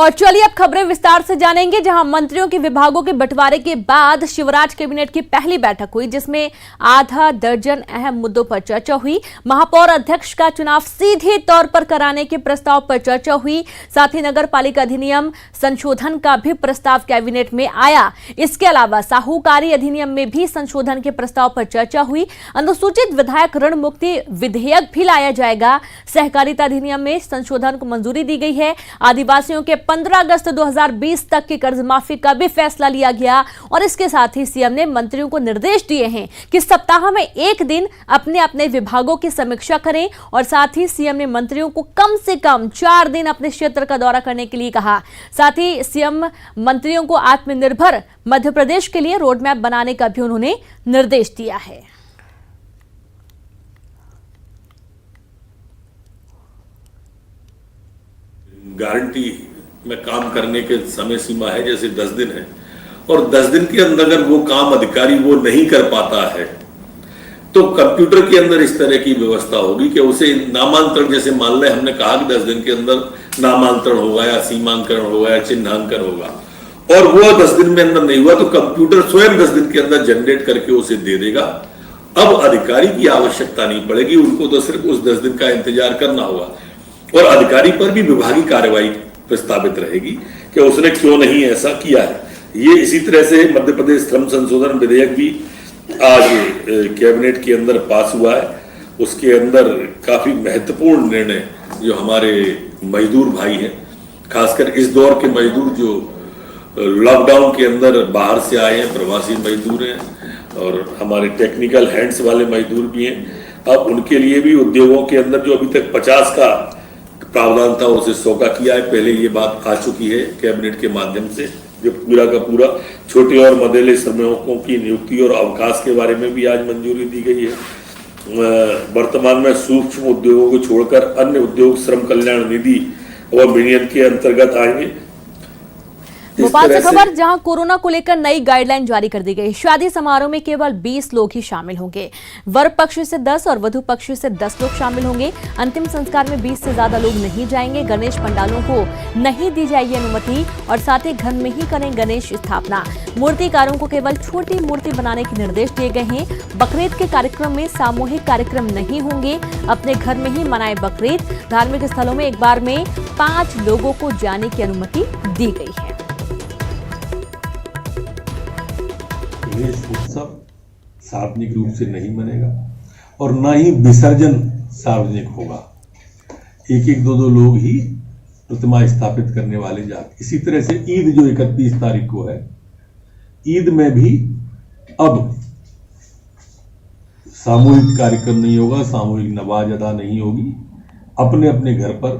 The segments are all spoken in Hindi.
और चलिए अब खबरें विस्तार से जानेंगे, जहां मंत्रियों के विभागों के बंटवारे के बाद शिवराज कैबिनेट की पहली बैठक हुई, जिसमें आधा दर्जन अहम मुद्दों पर चर्चा हुई। महापौर अध्यक्ष का चुनाव सीधे तौर पर कराने के प्रस्ताव पर चर्चा हुई। साथ ही नगर पालिका अधिनियम संशोधन का भी प्रस्ताव कैबिनेट में आया। इसके अलावा साहूकारी अधिनियम में भी संशोधन के प्रस्ताव पर चर्चा हुई। अनुसूचित विधायक ऋण मुक्ति विधेयक भी लाया जाएगा। सहकारिता अधिनियम में संशोधन को मंजूरी दी गई है। आदिवासियों के 15 अगस्त 2020 तक की कर्ज माफी का भी फैसला लिया गया। और इसके साथ ही सीएम ने मंत्रियों को निर्देश दिए हैं कि सप्ताह में एक दिन अपने अपने विभागों की समीक्षा करें। और साथ ही सीएम ने मंत्रियों को कम से कम 4 दिन अपने क्षेत्र का दौरा करने के लिए कहा। साथ ही सीएम मंत्रियों को आत्मनिर्भर मध्य प्रदेश के लिए रोडमैप बनाने का भी उन्होंने निर्देश दिया है। गारंटी में काम करने के समय सीमा है, जैसे 10 दिन है, और 10 दिन के अंदर अगर वो काम अधिकारी वो नहीं कर पाता है तो कंप्यूटर के अंदर इस तरह की व्यवस्था होगी कि उसे नामांतरण, जैसे मान लें हमने कहा कि 10 दिन के अंदर नामांतरण होगा या सीमांकन होगा या चिन्हांकन होगा, और वो 10 दिन में अंदर नहीं हुआ तो कंप्यूटर स्वयं 10 दिन के अंदर जनरेट करके उसे दे देगा। अब अधिकारी की आवश्यकता नहीं पड़ेगी, उनको तो सिर्फ उस 10 दिन का इंतजार करना होगा। और अधिकारी पर भी विभागीय कार्रवाई प्रस्तावित रहेगी कि उसने क्यों नहीं ऐसा किया है। ये इसी तरह से मध्य प्रदेश श्रम संशोधन विधेयक भी आज कैबिनेट के अंदर पास हुआ है। उसके अंदर काफी महत्वपूर्ण निर्णय जो हमारे मजदूर भाई हैं, खासकर इस दौर के मजदूर जो लॉकडाउन के अंदर बाहर से आए हैं, प्रवासी मजदूर हैं, और हमारे टेक्निकल हैंड्स वाले मजदूर भी हैं। अब उनके लिए भी उद्योगों के अंदर जो अभी तक 50 का प्रावधान था उसे 100 का किया है। पहले ये बात आ चुकी है कैबिनेट के माध्यम से, जो पूरा का पूरा छोटे और मध्यम श्रमिकों की नियुक्ति और अवकाश के बारे में भी आज मंजूरी दी गई है। वर्तमान में सूक्ष्म उद्योगों को छोड़कर अन्य उद्योग श्रम कल्याण निधि और विनियम के अंतर्गत आएंगे। भोपाल से खबर, जहां कोरोना को लेकर नई गाइडलाइन जारी कर दी गई। शादी समारोह में केवल 20 लोग ही शामिल होंगे। वर पक्ष से 10 और वधु पक्ष से 10 लोग शामिल होंगे। अंतिम संस्कार में 20 से ज्यादा लोग नहीं जाएंगे। गणेश पंडालों को नहीं दी जाएगी अनुमति, और साथ ही घर में ही करें गणेश स्थापना। मूर्तिकारों को केवल छोटी मूर्ति बनाने के निर्देश दिए गए हैं। बकरीद के कार्यक्रम में सामूहिक कार्यक्रम नहीं होंगे। अपने घर में ही मनाए बकरीद। धार्मिक स्थलों में एक बार में 5 लोगों को जाने की अनुमति दी गई है। गणेश उत्सव सार्वजनिक रूप से नहीं बनेगा और ना ही विसर्जन सार्वजनिक होगा। एक 2 लोग ही प्रतिमा स्थापित करने वाले जाते। इसी तरह से ईद जो 31 तारीख को है, ईद में भी अब सामूहिक कार्यक्रम नहीं होगा, सामूहिक नमाज अदा नहीं होगी। अपने अपने घर पर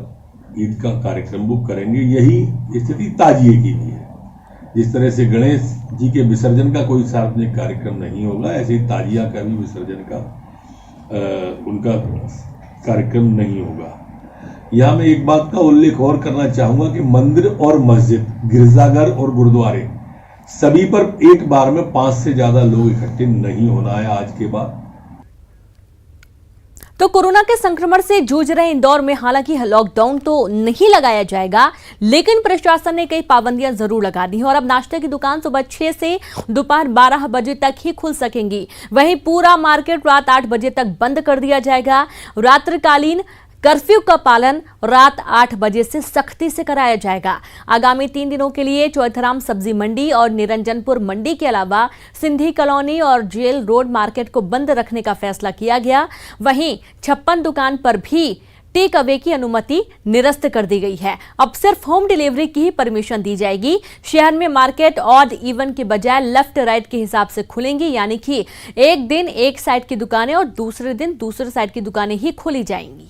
ईद का कार्यक्रम वो करेंगे। यही स्थिति ताजिए की भी है। जिस तरह से गणेश जी के विसर्जन का कोई सार्वजनिक कार्यक्रम नहीं होगा, ऐसे ही ताजिया का भी विसर्जन का उनका कार्यक्रम नहीं होगा। यहां मैं एक बात का उल्लेख और करना चाहूंगा कि मंदिर और मस्जिद, गिरजाघर और गुरुद्वारे सभी पर एक बार में 5 से ज्यादा लोग इकट्ठे नहीं होना है आज के बाद। तो कोरोना के संक्रमण से जूझ रहे इंदौर में हालांकि लॉकडाउन तो नहीं लगाया जाएगा, लेकिन प्रशासन ने कई पाबंदियां जरूर लगा दी हैं। और अब नाश्ते की दुकान सुबह 6 से दोपहर 12 बजे तक ही खुल सकेंगी। वहीं पूरा मार्केट रात 8 बजे तक बंद कर दिया जाएगा। रात्रिकालीन कर्फ्यू का पालन रात 8 बजे से सख्ती से कराया जाएगा। आगामी 3 दिनों के लिए चौथराम सब्जी मंडी और निरंजनपुर मंडी के अलावा सिंधी कॉलोनी और जेल रोड मार्केट को बंद रखने का फैसला किया गया। वहीं 56 दुकान पर भी टेक अवे की अनुमति निरस्त कर दी गई है। अब सिर्फ होम डिलीवरी की ही परमिशन दी जाएगी। शहर में मार्केट ऑड इवन के बजाय लेफ्ट राइट के हिसाब से खुलेंगी, यानी कि एक दिन एक साइड की दुकानें और दूसरे दिन दूसरे साइड की दुकानें ही खोली जाएंगी।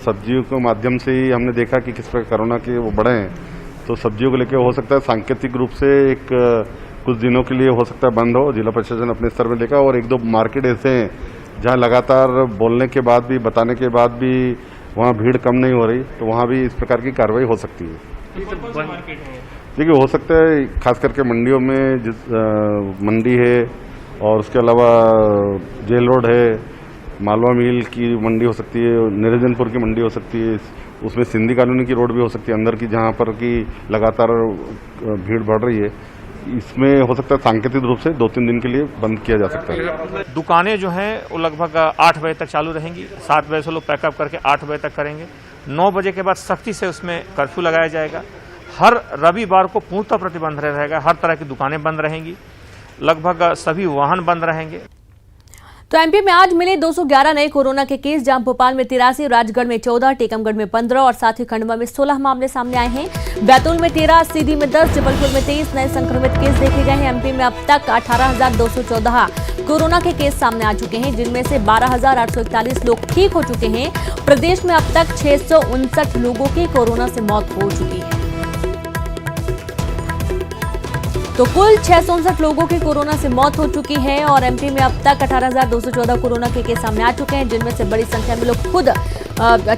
सब्जियों के माध्यम से ही हमने देखा कि किस प्रकार कोरोना के वो बढ़े हैं, तो सब्जियों को लेकर हो सकता है सांकेतिक रूप से एक कुछ दिनों के लिए हो सकता है बंद हो। जिला प्रशासन अपने स्तर में देखा, और 1-2 मार्केट ऐसे हैं जहां लगातार बोलने के बाद भी, बताने के बाद भी वहां भीड़ कम नहीं हो रही, तो वहां भी इस प्रकार की कार्रवाई हो सकती है। देखिए, हो सकता है खास करके मंडियों में, जिस मंडी है और उसके अलावा जेल रोड है, मालवा मिल की मंडी हो सकती है, निरंजनपुर की मंडी हो सकती है, उसमें सिंधी कॉलोनी की रोड भी हो सकती है अंदर की, जहाँ पर कि लगातार भीड़ बढ़ रही है। इसमें हो सकता है सांकेतिक रूप से 2-3 दिन के लिए बंद किया जा सकता है। दुकानें जो हैं वो लगभग 8 बजे तक चालू रहेंगी। 7 बजे से लोग पैकअप करके 8 बजे तक करेंगे। 9 बजे के बाद सख्ती से उसमें कर्फ्यू लगाया जाएगा। हर रविवार को पूर्णतः प्रतिबंध रहेगा। हर तरह की दुकानें बंद रहेंगी, लगभग सभी वाहन बंद रहेंगे। तो एमपी में आज मिले 211 नए कोरोना के केस, जहां भोपाल में 83, राजगढ़ में 14, टीकमगढ़ में 15 और साथ ही खंडवा में 16 मामले सामने आए हैं। बैतूल में 13, सीधी में 10, जबलपुर में 23 नए संक्रमित केस देखे गए हैं। एमपी में अब तक 18,214 कोरोना के केस सामने आ चुके हैं, जिनमें से 12,841 लोग ठीक हो चुके हैं। प्रदेश में अब तक 659 लोगों की कोरोना से मौत हो चुकी है। तो कुल 659 लोगों की कोरोना से मौत हो चुकी है और एमपी में अब तक 18,214 कोरोना के केस सामने आ चुके हैं, जिनमें से बड़ी संख्या में लोग खुद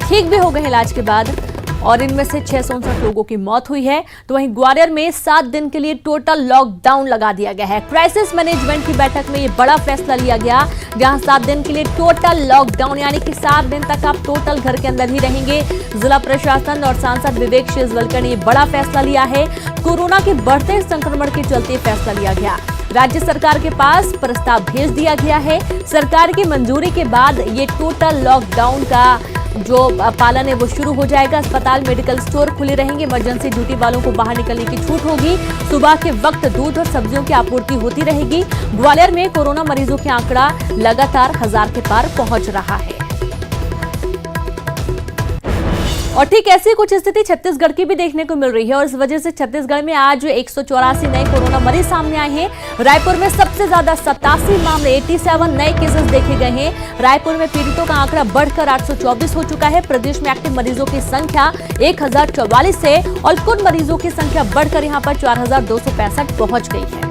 ठीक भी हो गए हैं इलाज के बाद, और इनमें से 659 लोगों की मौत हुई है। तो वहीं ग्वालियर में 7 दिन के लिए टोटल लॉकडाउन लगा दिया गया है। क्राइसिस मैनेजमेंट की बैठक में ये बड़ा फैसला लिया गया, जहां 7 दिन के लिए टोटल लॉकडाउन, यानी कि 7 दिन तक आप टोटल घर के अंदर ही रहेंगे। जिला प्रशासन और सांसद विवेक शेजवलकर ने ये बड़ा फैसला लिया है। कोरोना के बढ़ते संक्रमण के चलते फैसला लिया गया। राज्य सरकार के पास प्रस्ताव भेज दिया गया है। सरकार की मंजूरी के बाद ये टोटल लॉकडाउन का जो पालन है वो शुरू हो जाएगा। अस्पताल, मेडिकल स्टोर खुले रहेंगे। इमरजेंसी ड्यूटी वालों को बाहर निकलने की छूट होगी। सुबह के वक्त दूध और सब्जियों की आपूर्ति होती रहेगी। ग्वालियर में कोरोना मरीजों की आंकड़ा लगातार 1000 के पार पहुंच रहा है। और ठीक ऐसी कुछ स्थिति छत्तीसगढ़ की भी देखने को मिल रही है और इस वजह से छत्तीसगढ़ में आज 184 नए कोरोना मरीज सामने आए हैं। रायपुर में सबसे ज्यादा 87 मामले, 87 नए केसेस देखे गए हैं। रायपुर में पीड़ितों का आंकड़ा बढ़कर 824 हो चुका है। प्रदेश में एक्टिव मरीजों की संख्या 1044 है और कुल मरीजों की संख्या बढ़कर यहां पर 4265 पहुंच गई है।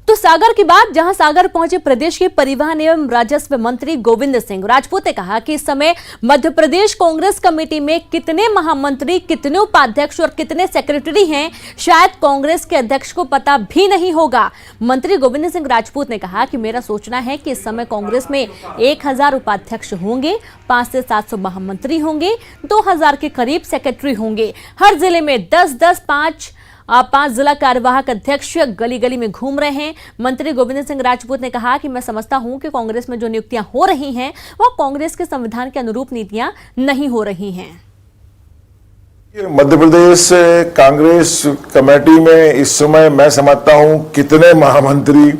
तो सागर की बात, जहां सागर पहुंचे प्रदेश के परिवहन एवं राजस्व मंत्री गोविंद सिंह राजपूत ने कहा कि इस समय मध्य प्रदेश कांग्रेस कमेटी में कितने महामंत्री, कितने उपाध्यक्ष और कितने सेक्रेटरी हैं, शायद कांग्रेस के अध्यक्ष को पता भी नहीं होगा। मंत्री गोविंद सिंह राजपूत ने कहा कि मेरा सोचना है कि इस समय कांग्रेस में 1000 उपाध्यक्ष होंगे, 500 से 700 महामंत्री होंगे, 2000 के करीब सेक्रेटरी होंगे। हर जिले में 10-10, 5 जिला कार्यवाहक अध्यक्ष गली गली में घूम रहे हैं। मंत्री गोविंद सिंह राजपूत ने कहा कि मैं समझता हूं कि कांग्रेस में जो नियुक्तियां हो रही हैं वो कांग्रेस के संविधान के अनुरूप नीतियां नहीं हो रही हैं। मध्य प्रदेश कांग्रेस कमेटी में इस समय मैं समझता हूं कितने महामंत्री,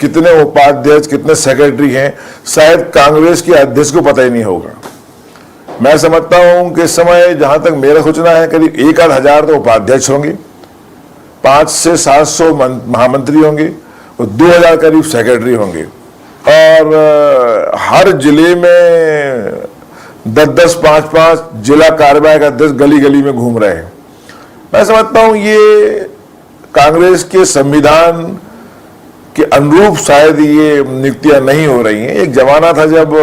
कितने उपाध्यक्ष, कितने सेक्रेटरी हैं, शायद कांग्रेस के अध्यक्ष को पता ही नहीं होगा। मैं समझता हूं कि इस समय जहां तक मेरा सोचना है करीब 1000 तो उपाध्यक्ष होंगे, 500 से 700 महामंत्री होंगे और 2000 करीब सेक्रेटरी होंगे और हर जिले में 10-10, 5-5 जिला कार्यवाहक अध्यक्ष गली गली में घूम रहे हैं। मैं समझता हूं ये कांग्रेस के संविधान के अनुरूप शायद ये नियुक्तियां नहीं हो रही हैं। एक जमाना था जब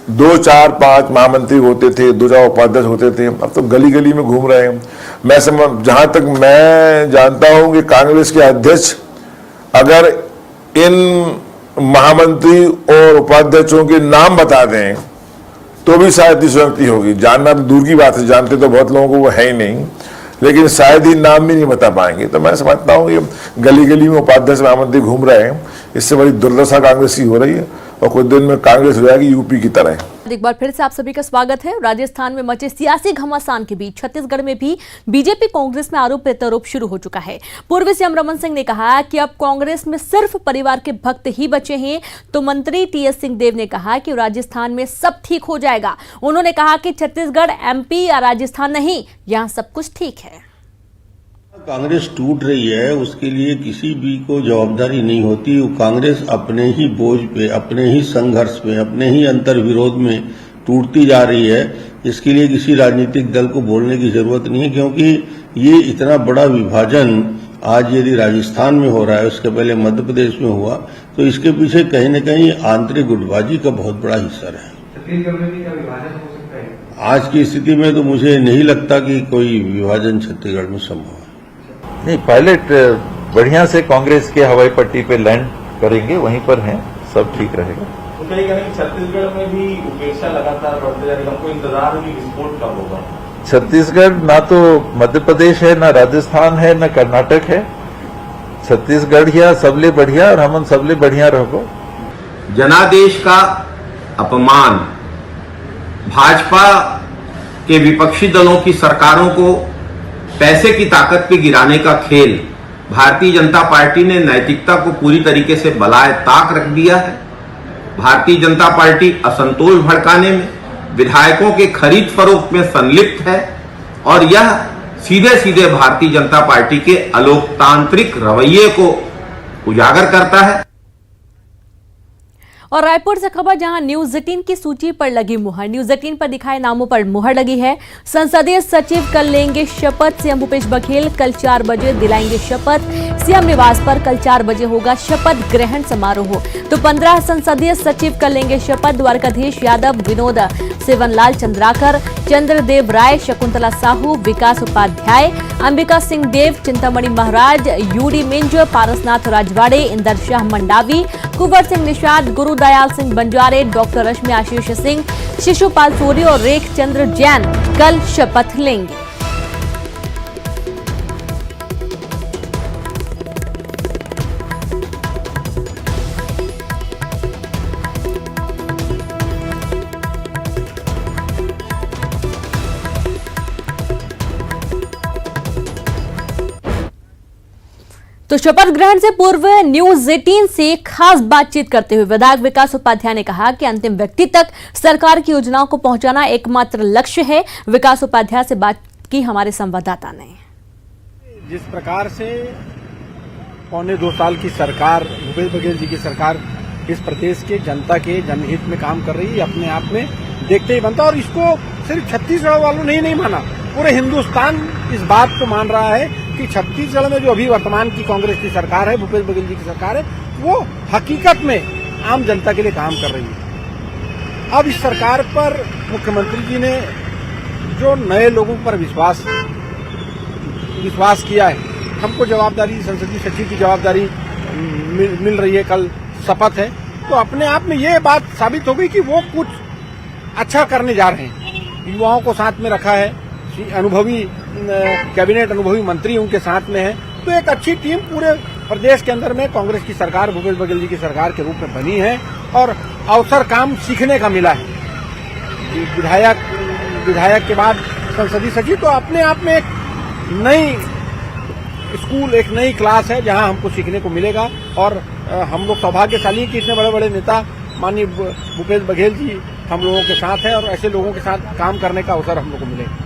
2, 4, 5 महामंत्री होते थे, 2-4 उपाध्यक्ष होते थे, अब तो गली गली में घूम रहे हैं। मैं जहां तक मैं जानता हूं कि कांग्रेस के अध्यक्ष अगर इन महामंत्री और उपाध्यक्षों के नाम बता दें तो भी शायद नियुक्ति होगी। जानना तो दूर की बात है, जानते तो बहुत लोगों को वो है ही नहीं, लेकिन शायद ही नाम भी नहीं बता पाएंगे। तो मैं समझता हूं कि गली गली में उपाध्यक्ष महामंत्री घूम रहे हैं, इससे बड़ी दुर्दशा कांग्रेस की हो रही है और कुछ दिन में कांग्रेस हो जाएगी यूपी की तरह। एक बार फिर से आप सभी का स्वागत है। राजस्थान में मचे सियासी घमासान के बीच छत्तीसगढ़ में भी बीजेपी कांग्रेस में आरोप प्रत्यारोप शुरू हो चुका है। पूर्व सीएम रमन सिंह ने कहा कि अब कांग्रेस में सिर्फ परिवार के भक्त ही बचे हैं, तो मंत्री टीएस सिंहदेव ने कहा कि राजस्थान में सब ठीक हो जाएगा। उन्होंने कहा कि छत्तीसगढ़ एमपी या राजस्थान नहीं, यहाँ सब कुछ ठीक है। कांग्रेस टूट रही है, उसके लिए किसी भी को जवाबदारी नहीं होती। वो कांग्रेस अपने ही बोझ पे, अपने ही संघर्ष पे, अपने ही अंतर्विरोध में टूटती जा रही है। इसके लिए किसी राजनीतिक दल को बोलने की जरूरत नहीं है, क्योंकि ये इतना बड़ा विभाजन आज यदि राजस्थान में हो रहा है, उसके पहले मध्य प्रदेश में हुआ, तो इसके पीछे कहीं न कहीं आंतरिक गुटबाजी का बहुत बड़ा हिस्सा है। छत्तीसगढ़ में भी क्या विभाजन हो सकता है? आज की स्थिति में तो मुझे नहीं लगता कि कोई विभाजन छत्तीसगढ़ में संभव है। नहीं, पायलट बढ़िया से कांग्रेस के हवाई पट्टी पे लैंड करेंगे, वहीं पर हैं, सब ठीक रहेगा। तो कहीं कहीं छत्तीसगढ़ में भी उपेक्षा लगातार बढ़ते जा रही है, हमको इंतजार है कि विस्फोट कब होगा। छत्तीसगढ़ ना तो मध्य प्रदेश है, ना राजस्थान है, ना कर्नाटक है। छत्तीसगढ़ या सबले बढ़िया और हमन सबले बढ़िया रहो। जनादेश का अपमान, भाजपा के विपक्षी दलों की सरकारों को पैसे की ताकत पे गिराने का खेल भारतीय जनता पार्टी ने नैतिकता को पूरी तरीके से बलाए ताक रख दिया है। भारतीय जनता पार्टी असंतोष भड़काने में, विधायकों के खरीद फरोख्त में संलिप्त है और यह सीधे सीधे भारतीय जनता पार्टी के अलोकतांत्रिक रवैये को उजागर करता है। और रायपुर से खबर जहां न्यूज 18 की सूची पर लगी मुहर, न्यूज 18 पर दिखाए नामों पर मुहर लगी है। संसदीय सचिव कल लेंगे शपथ, सीएम भूपेश बघेल कल 4 बजे दिलाएंगे शपथ। सीएम निवास पर कल 4 बजे होगा शपथ ग्रहण समारोह। तो 15 संसदीय सचिव कल लेंगे शपथ। द्वारकाधीश यादव, विनोद सेवनलाल चंद्राकर, चंद्रदेव राय, शकुंतला साहू, विकास उपाध्याय, अंबिका सिंह देव, चिंतामणि महाराज, यूडी मिंज, पारसनाथ राजवाड़े, इंदर शाह मंडावी, कुंवर सिंह निषाद, गुरुदयाल सिंह बंजारे, डॉक्टर रश्मि आशीष सिंह, शिशुपाल सूरी और रेख चंद्र जैन कल शपथ लेंगे। तो शपथ ग्रहण से पूर्व न्यूज 18 से खास बातचीत करते हुए विधायक विकास उपाध्याय ने कहा कि अंतिम व्यक्ति तक सरकार की योजनाओं को पहुंचाना एकमात्र लक्ष्य है। विकास उपाध्याय से बात की हमारे संवाददाता ने। जिस प्रकार से 1.25 साल की सरकार, भूपेश बघेल जी की सरकार इस प्रदेश के जनता के जनहित में काम कर रही है, अपने आप में देखते ही बनता। और इसको सिर्फ छत्तीसगढ़ वालों ने ही नहीं माना, पूरे हिंदुस्तान इस बात को मान रहा है कि छत्तीसगढ़ में जो अभी वर्तमान की कांग्रेस की सरकार है, भूपेश बघेल जी की सरकार है, वो हकीकत में आम जनता के लिए काम कर रही है। अब इस सरकार पर मुख्यमंत्री जी ने जो नए लोगों पर विश्वास किया है, हमको जवाबदारी, संसदीय सचिव की जवाबदारी मिल रही है, कल शपथ है, तो अपने आप में ये बात साबित हो गई कि वो कुछ अच्छा करने जा रहे हैं। युवाओं को साथ में रखा है, अनुभवी कैबिनेट, अनुभवी मंत्री उनके साथ में है, तो एक अच्छी टीम पूरे प्रदेश के अंदर में कांग्रेस की सरकार, भूपेश बघेल जी की सरकार के रूप में बनी है। और अवसर काम सीखने का मिला है। विधायक के बाद संसदीय सचिव, तो अपने आप में एक नई स्कूल, एक नई क्लास है जहां हमको सीखने को मिलेगा। और हम लोग सौभाग्यशाली हैं कि इतने बड़े बड़े नेता माननीय भूपेश बघेल जी हम लोगों के साथ हैं और ऐसे लोगों के साथ काम करने का अवसर हम लोग को मिलेगा।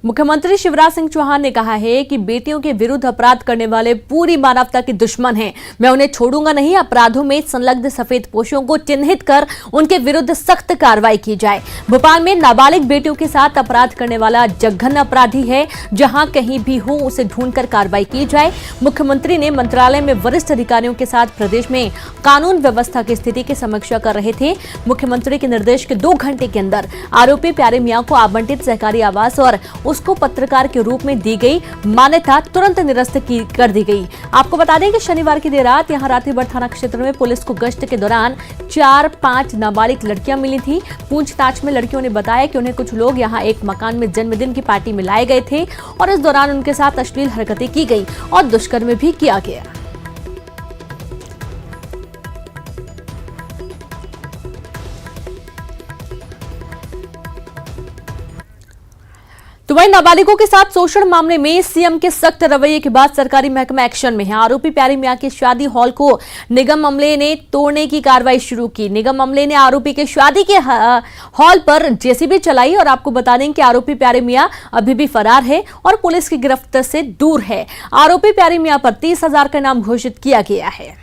मुख्यमंत्री शिवराज सिंह चौहान ने कहा है कि बेटियों के विरुद्ध अपराध करने वाले पूरी मानवता के दुश्मन हैं। मैं उन्हें छोड़ूंगा नहीं। अपराधों में संलग्न सफेदपोशों को चिन्हित कर उनके विरुद्ध सख्त कार्रवाई की जाए। भोपाल में नाबालिग बेटियों के साथ अपराध करने वाला जघन्य अपराधी है, जहां कहीं भी हो उसे ढूंढकर कार्रवाई की जाए। मुख्यमंत्री ने मंत्रालय में वरिष्ठ अधिकारियों के साथ प्रदेश में कानून व्यवस्था की स्थिति की समीक्षा कर रहे थे। मुख्यमंत्री के निर्देश के 2 घंटे के अंदर आरोपी प्यारे मियां को आवंटित सहकारी आवास और उसको पत्रकार के रूप में दी गई मान्यता तुरंत निरस्त कर दी गई। आपको बता दें कि शनिवार की देर रात यहां रात्रिभर थाना क्षेत्र में पुलिस को गश्त के दौरान 4-5 नाबालिग लड़कियां मिली थी। पूछताछ में लड़कियों ने बताया कि उन्हें कुछ लोग यहां एक मकान में जन्मदिन की पार्टी में लाए गए थे और इस दौरान उनके साथ अश्लील हरकतें की गई और दुष्कर्म भी किया गया। तो वहीं नाबालिगों के साथ शोषण मामले में सीएम के सख्त रवैये के बाद सरकारी महकमा एक्शन में है। आरोपी प्यारे मियां के शादी हॉल को निगम अमले ने तोड़ने की कार्रवाई शुरू की। निगम अमले ने आरोपी के शादी के हॉल पर जेसीबी चलाई और आपको बता दें कि आरोपी प्यारे मियां अभी भी फरार है और पुलिस की गिरफ्त से दूर है। आरोपी प्यारे मियां पर 30,000 का इनाम घोषित किया गया है।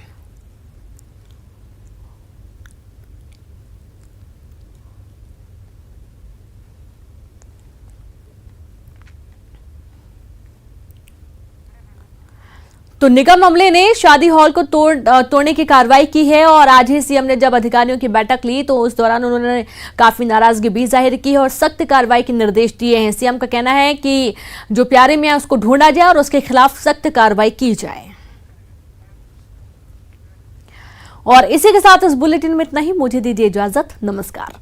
तो निगम अमले ने शादी हॉल को तोड़ने की कार्रवाई की है और आज ही सीएम ने जब अधिकारियों की बैठक ली तो उस दौरान उन्होंने काफी नाराजगी भी जाहिर की है और सख्त कार्रवाई के निर्देश दिए हैं। सीएम का कहना है कि जो प्यारे मियां उसको ढूंढा जाए और उसके खिलाफ सख्त कार्रवाई की जाए। और इसी के साथ इस बुलेटिन में इतना ही। मुझे दीजिए इजाजत। नमस्कार।